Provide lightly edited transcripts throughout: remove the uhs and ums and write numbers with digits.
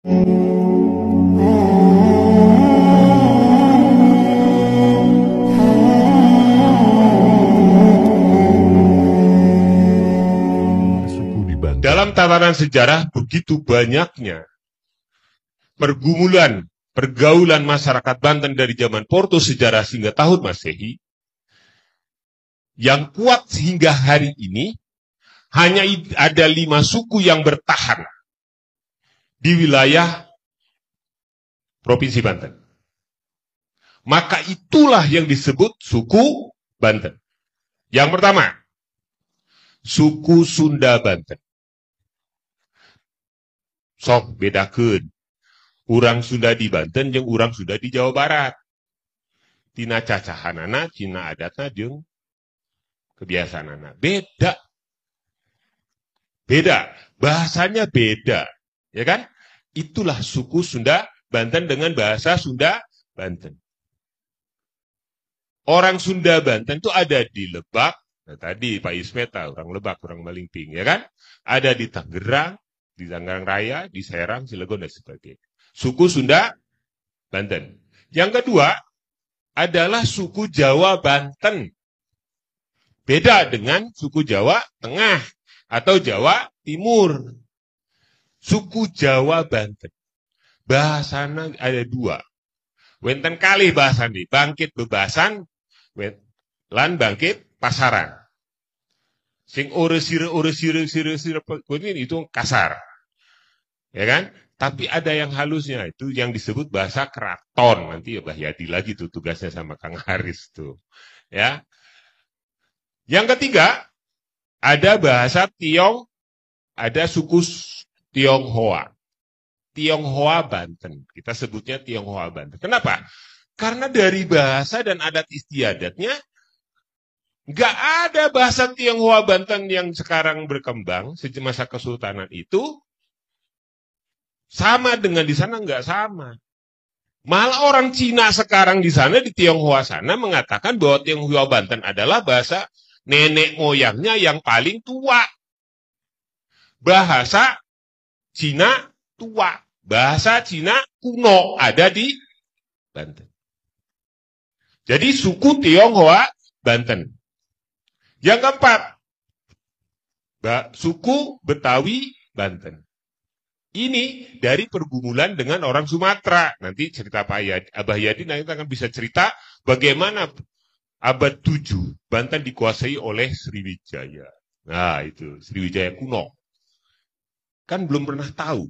Dalam tatanan sejarah begitu banyaknya pergaulan masyarakat Banten dari zaman Porto sejarah hingga tahun Masehi, yang kuat hingga hari ini hanya ada 5 suku yang bertahan di wilayah Provinsi Banten. Maka itulah yang disebut suku Banten. Yang pertama, suku Sunda Banten. Sok bedakeun. Urang Sunda di Banten jeung urang Sunda di Jawa Barat. Tina cacahanana, tina adatna jeung kebiasaanana. Beda. Bahasanya beda. Ya kan? Itulah suku Sunda Banten dengan bahasa Sunda Banten. Orang Sunda Banten itu ada di Lebak. Nah, tadi Pak Ismeta, orang Lebak, orang Malingping. Ya kan? Ada di Tangerang, di Tangerang Raya, di Serang, Cilegon, dan sebagainya. Suku Sunda Banten. Yang kedua adalah suku Jawa Banten. Beda dengan suku Jawa Tengah atau Jawa Timur. Suku Jawa Banten. Bahasana ada 2. Wenten kali bahasan di bangkit bebasan, lan bangkit pasaran. Sing sire itu kasar. Ya kan? Tapi ada yang halusnya, itu yang disebut bahasa keraton. Nanti ya Mbah Yadi lagi tuh tugasnya sama Kang Haris tuh. Ya. Yang ketiga, ada bahasa Tiong, ada suku Tionghoa. Tionghoa Banten. Kita sebutnya Tionghoa Banten. Kenapa? Karena dari bahasa dan adat istiadatnya, nggak ada bahasa Tionghoa Banten yang sekarang berkembang sejak masa Kesultanan itu sama dengan di sana, nggak sama. Malah orang Cina sekarang di sana, di Tionghoa sana, mengatakan bahwa Tionghoa Banten adalah bahasa nenek moyangnya yang paling tua. Bahasa Cina tua. Bahasa Cina kuno ada di Banten. Jadi suku Tionghoa Banten. Yang keempat, suku Betawi Banten. Ini dari pergumulan dengan orang Sumatera. Nanti cerita Abah Yadi nanti akan bisa cerita bagaimana abad 7 Banten dikuasai oleh Sriwijaya. Nah itu, Sriwijaya kuno. Kan belum pernah tahu.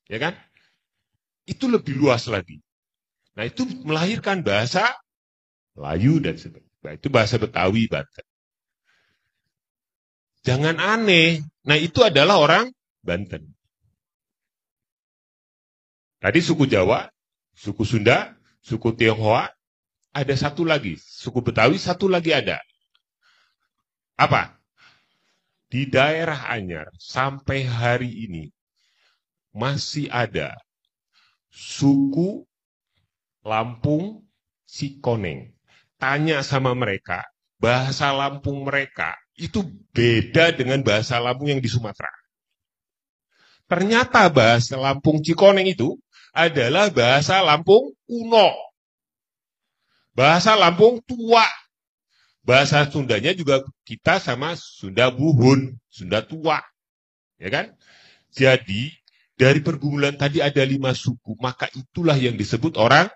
Ya kan? Itu lebih luas lagi. Nah itu melahirkan bahasa Melayu dan sebagainya. Nah, itu bahasa Betawi Banten. Jangan aneh. Nah itu adalah orang Banten. Tadi suku Jawa, suku Sunda, suku Tionghoa, ada satu lagi. Suku Betawi satu lagi ada. Apa? Di daerah Anyar sampai hari ini masih ada suku Lampung Cikoneng. Tanya sama mereka, bahasa Lampung mereka itu beda dengan bahasa Lampung yang di Sumatera. Ternyata bahasa Lampung Cikoneng itu adalah bahasa Lampung kuno. Bahasa Lampung tua. Bahasa Sundanya juga kita sama Sunda Buhun, Sunda tua. Ya kan? Jadi, dari pergumulan tadi ada 5 suku, maka itulah yang disebut orang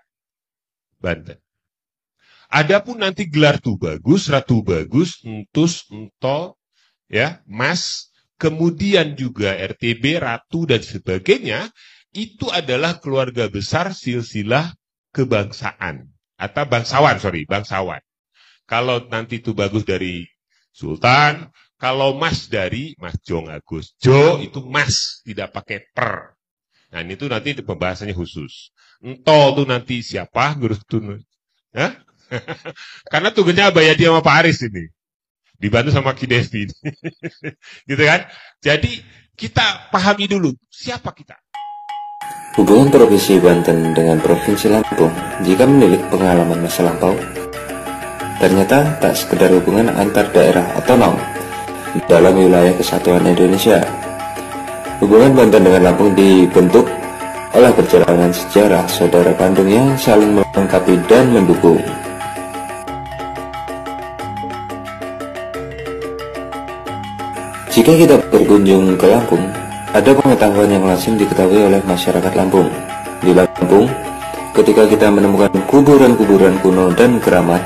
Banten. Adapun nanti gelar Tubagus, Ratu Bagus, Entus, Ento, ya, Mas, kemudian juga RTB, Ratu, dan sebagainya, itu adalah keluarga besar silsilah kebangsaan. Atau bangsawan. Kalau nanti Tubagus dari Sultan, kalau Mas dari Mas Jong Agus. Jo itu Mas, tidak pakai per. Nah ini tuh nanti pembahasannya khusus. Ento tuh nanti siapa? Guru tuh. Hah? Karena tugasnya Abah Yadi sama Pak Aris ini. Dibantu sama Ki Devi. Gitu kan? Jadi kita pahami dulu siapa kita. Hubungan Provinsi Banten dengan Provinsi Lampung jika menilik pengalaman masa lampau, ternyata tak sekedar hubungan antar daerah otonom dalam wilayah kesatuan Indonesia. Hubungan Banten dengan Lampung dibentuk oleh perjalanan sejarah saudara kandung yang saling melengkapi dan mendukung. Jika kita berkunjung ke Lampung, ada pengetahuan yang lazim diketahui oleh masyarakat Lampung. Di Lampung, ketika kita menemukan kuburan-kuburan kuno dan keramat,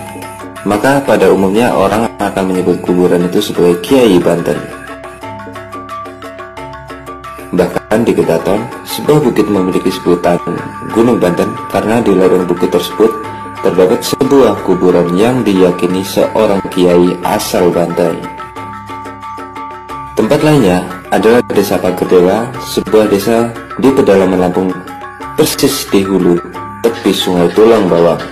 maka pada umumnya orang akan menyebut kuburan itu sebagai Kiai Banten. Bahkan di Kedaton, sebuah bukit memiliki sebutan Gunung Banten karena di lereng bukit tersebut terdapat sebuah kuburan yang diyakini seorang kiai asal Banten. Tempat lainnya adalah Desa Pagerdewa, sebuah desa di pedalaman Lampung, persis di hulu tepi Sungai Tulang Bawang.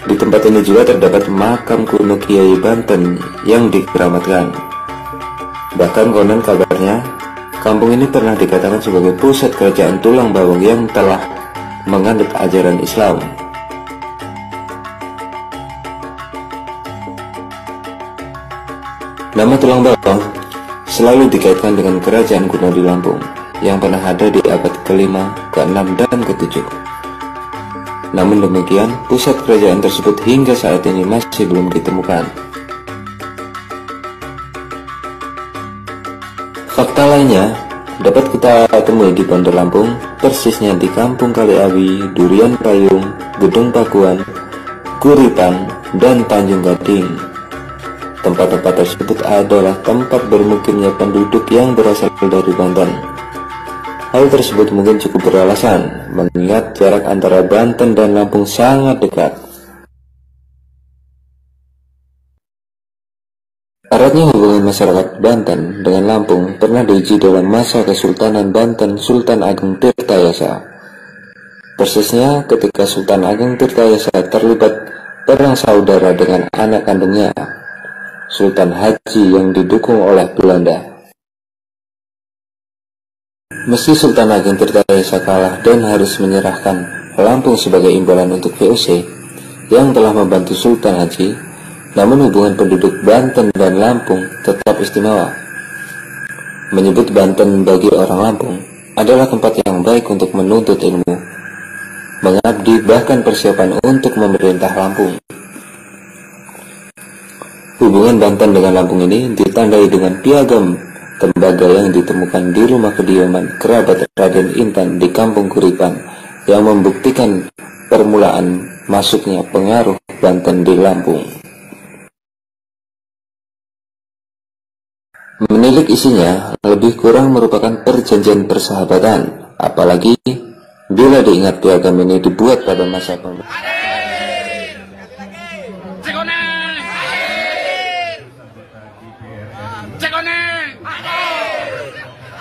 Di tempat ini juga terdapat makam kuno Kiai Banten yang dikeramatkan. Bahkan konon kabarnya, kampung ini pernah dikatakan sebagai pusat kerajaan Tulang Bawang yang telah menganut ajaran Islam. Nama Tulang Bawang selalu dikaitkan dengan kerajaan kuno di Lampung yang pernah ada di abad ke-5, ke-6, dan ke-7. Namun demikian, pusat kerajaan tersebut hingga saat ini masih belum ditemukan. Fakta lainnya dapat kita temui di Bandar Lampung, persisnya di Kampung Kaliawi, Durian Payung, Gedung Pakuan, Kuripan, dan Tanjung Gading. Tempat-tempat tersebut adalah tempat bermukimnya penduduk yang berasal dari Banten. Hal tersebut mungkin cukup beralasan, mengingat jarak antara Banten dan Lampung sangat dekat. Eratnya hubungan masyarakat Banten dengan Lampung pernah diuji dalam masa Kesultanan Banten Sultan Agung Tirtayasa. Persisnya ketika Sultan Agung Tirtayasa terlibat perang saudara dengan anak kandungnya, Sultan Haji yang didukung oleh Belanda. Meski Sultan Agung Tirtayasa kalah dan harus menyerahkan Lampung sebagai imbalan untuk VOC yang telah membantu Sultan Haji, namun hubungan penduduk Banten dan Lampung tetap istimewa. Menyebut Banten bagi orang Lampung adalah tempat yang baik untuk menuntut ilmu, mengabdi, bahkan persiapan untuk memerintah Lampung. Hubungan Banten dengan Lampung ini ditandai dengan piagam tembaga yang ditemukan di rumah kediaman kerabat Raden Intan di Kampung Kuripan yang membuktikan permulaan masuknya pengaruh Banten di Lampung. Menilik isinya lebih kurang merupakan perjanjian persahabatan, apalagi bila diingat piagam ini dibuat pada masa pemerintahan. Cekoneng!